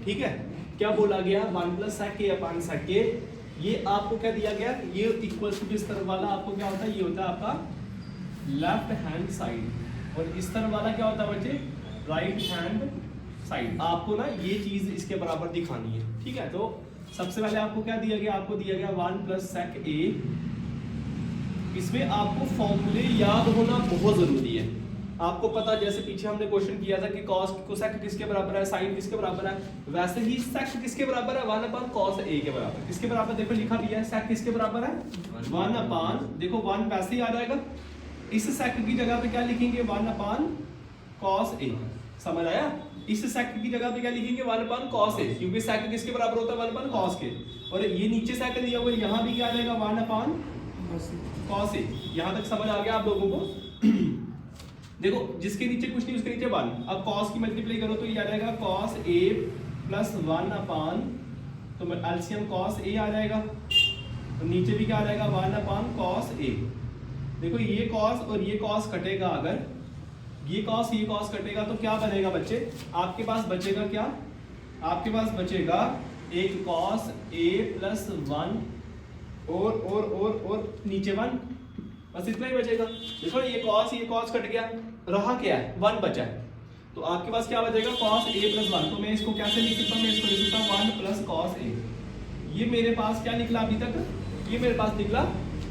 ठीक है। क्या बोला गया, 1 प्लस सेक ए अपान सेक ए, ये आपको क्या दिया गया, ये इक्वल टू इस तरफ वाला आपको क्या होता है, ये होता है आपका लेफ्ट हैंड साइड, और इस तरफ वाला क्या होता है बच्चे, राइट हैंड साइड। आपको ना ये चीज इसके बराबर दिखानी है, ठीक है। तो सबसे पहले आपको क्या दिया गया, आपको दिया गया 1 प्लस सेक ए। इसमें आपको फॉर्मूले याद होना बहुत जरूरी है। आपको पता, जैसे पीछे हमने क्वेश्चन किया था कि cos कोसेक किसके बराबर है, साइन किसके बराबर है, वैसे ही सेक किसके बराबर है, 1 अपान cos a के बराबर। किसके बराबर, देखो लिखा भी है, सेक किसके बराबर है, 1 अपान, देखो 1 वैसे ही आ जाएगा, इस सेक की जगह पे क्या लिखेंगे, 1 अपान cos a। समझ आया, इस सेक की जगह पे क्या लिखेंगे, 1 अपान cos a, क्योंकि सेक किसके बराबर होता है, 1 अपान cos के। और ये नीचे सेक दिया हुआ है, यहाँ भी क्या आ जाएगा, 1 अपान cos a। यहाँ तक समझ आ गया आप लोगों को। देखो जिसके नीचे कुछ नहीं उसके नीचे 1, अब cos की मल्टीप्लाई करो तो ये आ जाएगा cos a प्लस 1 अपान, तो एलसीएम cos a आ जाएगा, और नीचे भी क्या आ जाएगा, 1 अपान cos a। देखो ये cos और ये cos कटेगा, अगर ये cos कटेगा तो क्या बनेगा बच्चे, आपके पास बचेगा क्या, आपके पास बचेगा एक cos a प्लस 1 और नीचे 1, बस इतना ही बचेगा। देखो ये cos कट गया, रहा क्या है, 1 बचा है, तो आपके पास क्या बचेगा, cos a प्लस 1। तो मैं इसको कैसे लिख सकता हूँ, मैं इसको लिख सकता हूँ 1 प्लस cos a। ये मेरे पास क्या निकला अभी तक, ये मेरे पास निकला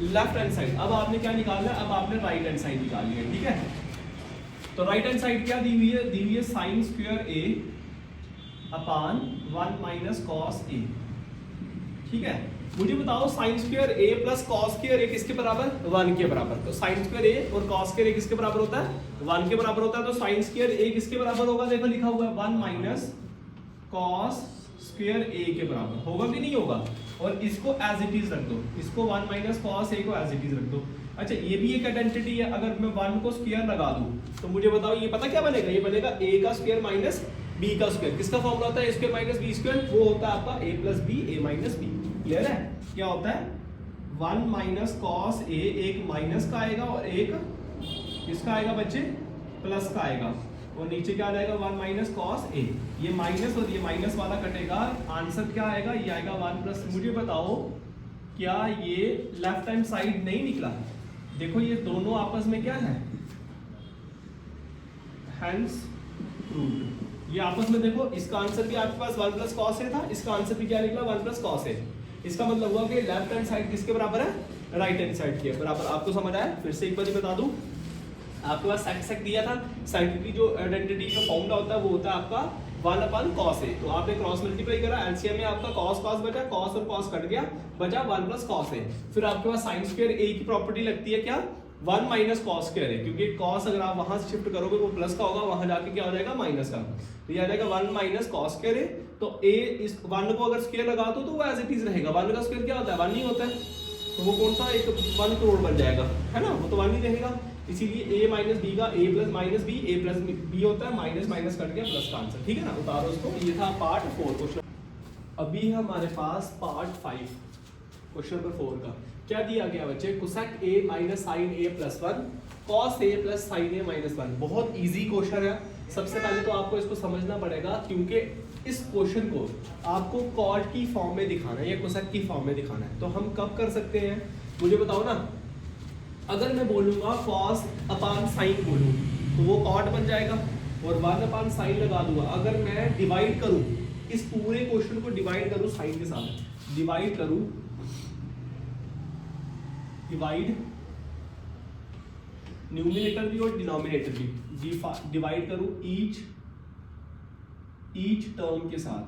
लेफ्ट हैंड साइड। अब आपने क्या निकालना है, अब आपने राइट हैंड साइड निकालनी है, ठीक है। तो राइट हैंड साइड क्या दी हुई है, दी हुई है sine square a upon 1 minus cos a, ठीक है। मुझे बताओ sine square a plus cos square a किसके बराबर, 1 के बराबर। तो साइन स्क्वायर a और cos स्क्वायर a किसके बराबर होता है, 1 के बराबर होता है। तो साइन स्क्वायर a किसके बराबर होगा, देखो लिखा हुआ है 1 माइनस cos स्क्वायर a के बराबर, होगा कि नहीं होगा। और इसको एज इट इज रख दो, इसको 1 माइनस cos a को एज इट इज रख दो। अच्छा ये भी एक आइडेंटिटी है, अगर मैं 1 को स्क्वायर लगा दूं तो मुझे बताओ ये पता क्या बनेगा, ये बनेगा a का स्क्वायर माइनस b का स्क्वायर। किसका फॉर्मूला होता है, a square minus b square, वो होता है आपका a plus b, a minus b। Clear है, क्या होता है 1 माइनस cos a, एक माइनस का आएगा और एक किसका आएगा बच्चे, प्लस का आएगा, और नीचे क्या आ जाएगा 1 माइनस cos a। ये माइनस और ये माइनस वाला कटेगा, आंसर क्या आएगा, ये आएगा 1 प्लस। मुझे बताओ क्या ये लेफ्ट हैंड साइड नहीं निकला, देखो ये दोनों आपस में क्या है, हैंड्स प्रूव्ड। ये आपस में देखो, इसका आंसर भी आपके पास 1 प्लस cos a था, इसका आंसर भी क्या निकला 1 प्लस cos a। इसका मतलब हुआ कि लेफ्ट हैंड साइड किसके बराबर है, राइट हैंड साइड के बराबर। आपको समझ आया, फिर से एक बार बता दूं, आपके पास सेक दिया था, सेक की जो आइडेंटिटी का फॉर्मूला होता है वो होता है आपका 1 अपान cos a। तो आपने क्रॉस मल्टीप्लाई करा, एलसीएम में आपका cos बचा, cos और cos कट गया, बचा 1 प्लस cos a। फिर आपके पास साइन स्क्वायर a की प्रॉपर्टी लगती है क्या, 1 माइनस cos स्क्वायर a, क्योंकि cos अगर आप वहां से शिफ्ट करोगे वो प्लस का होगा, वहां जाके क्या हो जाएगा माइनस का। तो ये आ जाएगा 1 माइनस cos स्क्वायर a। तो a इस 1 को अगर स्क्वायर लगा दो तो वो एज इट इज रहेगा, 1 का स्क्वायर क्या होता है 1 नहीं होता है, तो वो कौन सा एक 1 करोड़ बन जाएगा, है ना, वो तो 1 ही रहेगा। इसीलिए a माइनस b का a plus minus b, a plus b होता है, माइनस माइनस कट गया प्लस का आंसर, ठीक है ना। उतारो उसको, ये था पार्ट 4 क्वेश्चन। अभी हमारे पास पार्ट 5 क्वेश्चन नंबर 4 का क्या दिया गया बच्चे, cosec a minus sine a plus 1, cos a plus sine a minus 1। बहुत इजी क्वेश्चन है। सबसे पहले तो आपको इसको समझना पड़ेगा, क्योंकि इस क्वेश्चन को आपको कॉट की फॉर्म में दिखाना है या कोसेक की फॉर्म में दिखाना है। तो हम कब कर सकते हैं, मुझे बताओ ना। अगर मैं बोलूंगा cos अपान साइन बोलूं तो वो कॉट बन जाएगा, और 1 अपान साइन लगा दूंगा। अगर मैं डिवाइड करूं, इस पूरे क्वेश्चन को डिवाइड करूं साइन के साथ, डिवाइड करूं, डिवाइड न्यूमरेटर भी और डिनोमिनेटर भी, डिवाइड करूं ईच टर्म के साथ,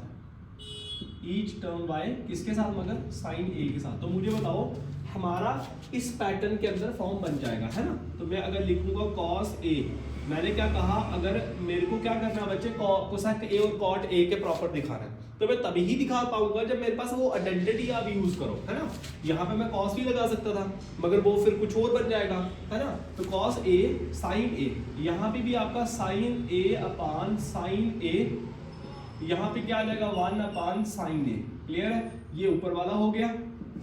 ईच टर्म बाय किसके साथ, मगर साइन a के साथ। तो मुझे बताओ हमारा इस पैटर्न के अंदर फॉर्म बन जाएगा, है ना। तो मैं अगर लिखूंगा cos a, मैंने क्या कहा, अगर मेरे को क्या करना है बच्चे, कोसेक a और cot a के प्रॉपर दिखाना है, तो मैं तभी ही दिखा पाऊंगा जब मेरे पास वो आइडेंटिटी आप यूज करो, है ना। यहाँ पे मैं cos भी लगा सकता था, मगर वो फिर कुछ और बन जाएगा, है ना। तो cos a sin a, यहाँ पे भी आपका sin a upon sin a, यहाँ पे क्या आ जाएगा 1 अपान sin a। क्लियर है, ये ऊपर वाला हो गया।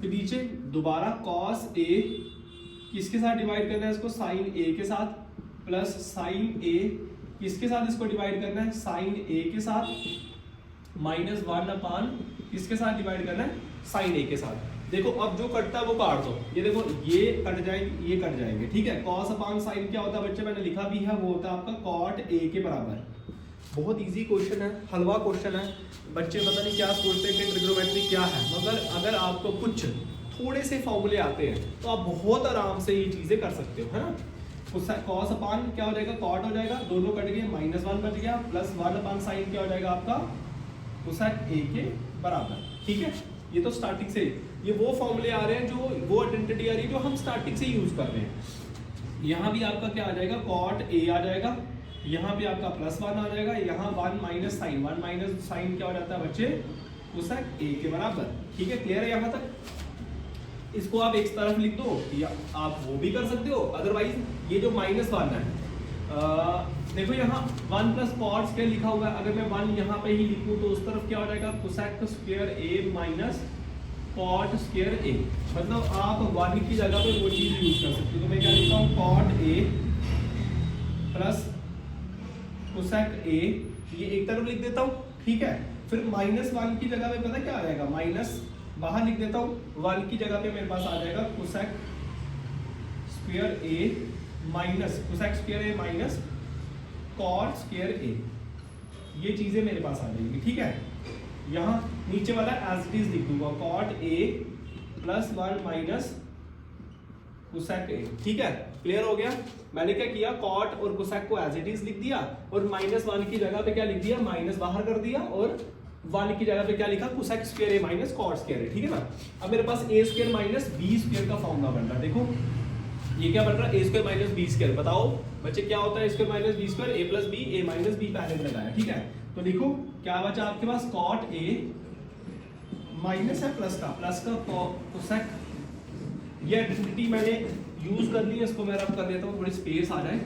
फिर नीचे दोबारा cos a किसके साथ डिवाइड करना है, इसको sin a के साथ, प्लस sin a किसके साथ इसको डिवाइड करना है, sin a के साथ, -1 किसके साथ डिवाइड करना है, साइन ए के साथ। देखो अब जो कटता है वो काट दो, ये देखो ये कट जाएंगे ये कट जाएंगे, ठीक है। कॉस अपान साइन क्या होता है बच्चे, मैंने लिखा भी है, वो होता है आपका कॉट ए के बराबर। बहुत इजी क्वेश्चन है, हलवा क्वेश्चन है। बच्चे पता नहीं क्या सोचते हैं कि ट्रिग्नोमेट्री क्या है, मगर अगर आपको कुछ थोड़े से फॉर्मूले आते हैं तो आप बहुत आराम से ये चीजें कर सकते हो, है ना। कॉस अपान क्या हो जाएगा, कॉट हो जाएगा, दोनों कट गए, -1 बच गया, +1 अपान साइन क्या हो जाएगा आपका, कोसेक ए के बराबर, ठीक है। ये तो स्टार्टिंग से ये वो फॉर्मूले आ रहे हैं, जो वो आइडेंटिटी आ रही है जो हम स्टार्टिंग से यूज कर रहे हैं। यहाँ भी आपका क्या आ जाएगा, कॉट ए आ जाएगा, यहाँ पे आपका +1 आ जाएगा, यहाँ 1 माइनस साइन, 1 माइनस साइन क्या हो जाता है बच्चे, कोसेक ए के बराबर, ठीक है। क्लियर है यहाँ तक। इसको आप एक तरफ लिख दो या आप वो भी कर सकते हो, अदरवाइज ये जो -1 है, देखो यहाँ 1 प्लस कॉट स्क्वायर लिखा हुआ है, अगर मैं 1 यहाँ पे ही लिखूं तो उस तरफ क्या हो जाएगा, कोसेक स्क्वायर ए माइनस कॉट स्क्वायर ए। मतलब आप 1 की जगह पे वो चीज यूज कर सकते हो। तो मैं क्या लिखता हूँ, cot A plus cosec A, ये एक तरफ लिख देता हूँ, ठीक है। फिर -1 की जगह पे पता क्या आ जाएगा, माइनस बाहर लिख देता हूँ, 1 की जगह पे मेरे पास आ जाएगा कोसेक स्क्वायर ए माइनस कोसेक स्क्वायर ए माइनस कॉट स्क्वायर ए, ये चीजें मेरे पास आ जाएंगी, ठीक है। यहाँ नीचे वाला एज इट इज लिख दूंगा, cot A +1 minus cosec A, ठीक है। क्लियर हो गया। मैंने क्या किया, कॉट और कोसेक को एज इट इज लिख दिया, और -1 की जगह पे क्या लिख दिया, माइनस बाहर कर दिया, और 1 की जगह पे क्या लिखा, कोसेक स्क्वायर ए माइनस कॉट स्क्वायर ए, ठीक है ना। अब मेरे पास ए स्क्वायर माइनस बी स्क्वायर का फॉर्मूला बन रहा है। देखो ये क्या बन रहा है, A square minus B square. बताओ बच्चे क्या होता है, A square minus B square, A plus B, A minus B पहले में लगाया, ठीक है। तो लिखो क्या बचा आपके पास, कॉट ए माइनस है प्लस का कोसेक, ये आइडेंटिटी मैंने यूज कर ली है, इसको मैं रब कर देता हूँ, थोड़ी स्पेस आ जाए,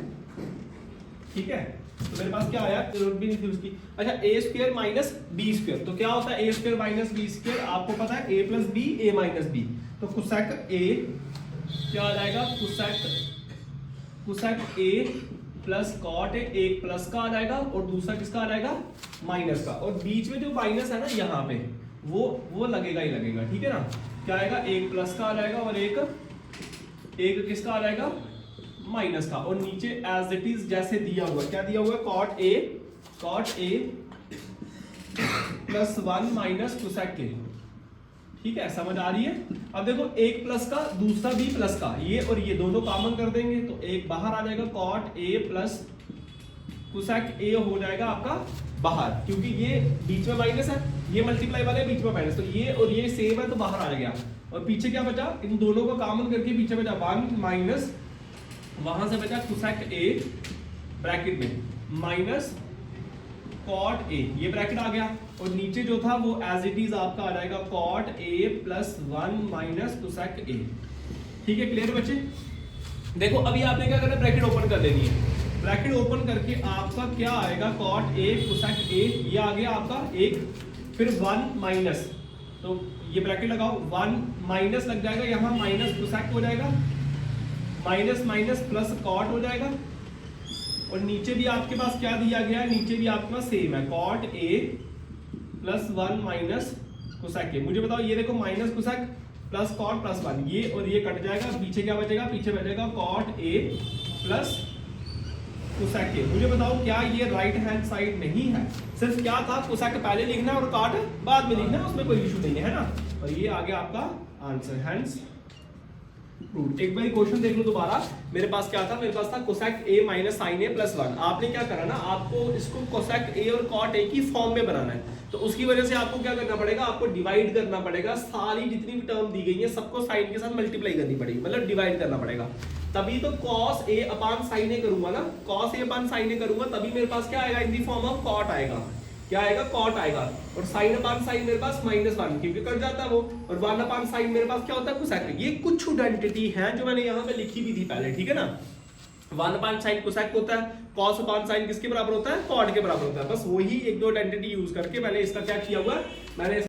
ठीक है। तो मेरे पास क्या आया, जरूरत भी नहीं थी उसकी। अच्छा, A square minus B square, तो क्या होता है A square minus B square, आपको पता है A plus B, A minus B, तो कोसेक ए क्या आ जाएगा, cosec A plus cot A, एक प्लस का आ जाएगा और दूसरा किसका आ जाएगा, माइनस का, और बीच में जो माइनस है ना यहाँ पे वो लगेगा ही लगेगा, ठीक है ना। क्या आएगा, एक प्लस का आ जाएगा और एक किसका आ जाएगा, माइनस का, और नीचे एज इट इज जैसे दिया हुआ, क्या दिया हुआ है, cot A +1 minus cosec A, ठीक है। समझ आ रही है। अब देखो एक प्लस का दूसरा भी प्लस का, ये और ये दोनों कॉमन कर देंगे तो एक बाहर आ जाएगा, cot A plus cosec A हो जाएगा आपका बाहर, क्योंकि ये बीच में माइनस है, ये मल्टीप्लाई वाले बीच में माइनस, तो ये और ये सेम है तो बाहर आ गया, और पीछे क्या बचा, इन दोनों को कॉमन करके पीछे बचा 1 माइनस, वहां से बचा कोसेक ए ब्रैकेट में माइनस कॉट ए, ये ब्रैकेट आ गया, और नीचे जो था वो एज इट इज आपका आ जाएगा cot A +1 minus cosec A, ठीक है। क्लियर बच्चे। देखो अभी आपने क्या करना है, ब्रैकेट ओपन कर लेनी है, ब्रैकेट ओपन करके आपका क्या आएगा, कॉट ए कोसेक ए, ये आ गया आपका एक, फिर 1 माइनस, तो ये ब्रैकेट लगाओ, 1 माइनस लग जाएगा, यहाँ माइनस कोसेक हो जाएगा, माइनस माइनस प्लस कॉट हो जाएगा, और नीचे भी आपके पास क्या दिया गया है, नीचे भी आपके पास सेम है, cot A +1 minus cosec A. मुझे बताओ ये देखो, माइनस कोसेक प्लस कॉट +1, ये और ये कट जाएगा, पीछे क्या बचेगा, पीछे बचेगा cot A plus cosec A. मुझे बताओ क्या ये राइट हैंड साइड नहीं है, सिर्फ क्या था, कोसेक पहले लिखना है और कॉट बाद में लिखना है, उसमें कोई इशू नहीं है ना। और ये आ गया आपका आंसर, हैंस प्रूव्ड। एक बार क्वेश्चन देख लो दोबारा, मेरे पास क्या था, मेरे पास था कोसेक ए माइनस साइन ए +1। आपने क्या करा ना, आपको इसको कोसेक ए और कॉट ए की फॉर्म में बनाना है, तो उसकी वजह से आपको क्या करना पड़ेगा, आपको डिवाइड करना पड़ेगा, सारी जितनी भी टर्म दी गई है सबको साइन के साथ मल्टीप्लाई करनी पड़ेगी, मतलब डिवाइड करना पड़ेगा, तभी तो cos a upon sin a करूंगा ना, cos a upon sin a करूंगा, तभी मेरे पास क्या आएगा, इन दी फॉर्म ऑफ cot आएगा, क्या आएगा, cot आएगा, और sin अपान sin मेरे पास -1, क्योंकि कट जाता है वो, और 1 अपान sin मेरे पास क्या होता है, कोसेक। ये कुछ आइडेंटिटी है जो मैंने यहाँ पे लिखी भी थी पहले, ठीक है ना। 1 अपान sin कोसेक होता है, cos अपान sin किसके बराबर होता है, cot के बराबर होता है। बस वही एक दो आइडेंटिटी यूज करके मैंने इसका क्या किया हुआ है, मैंने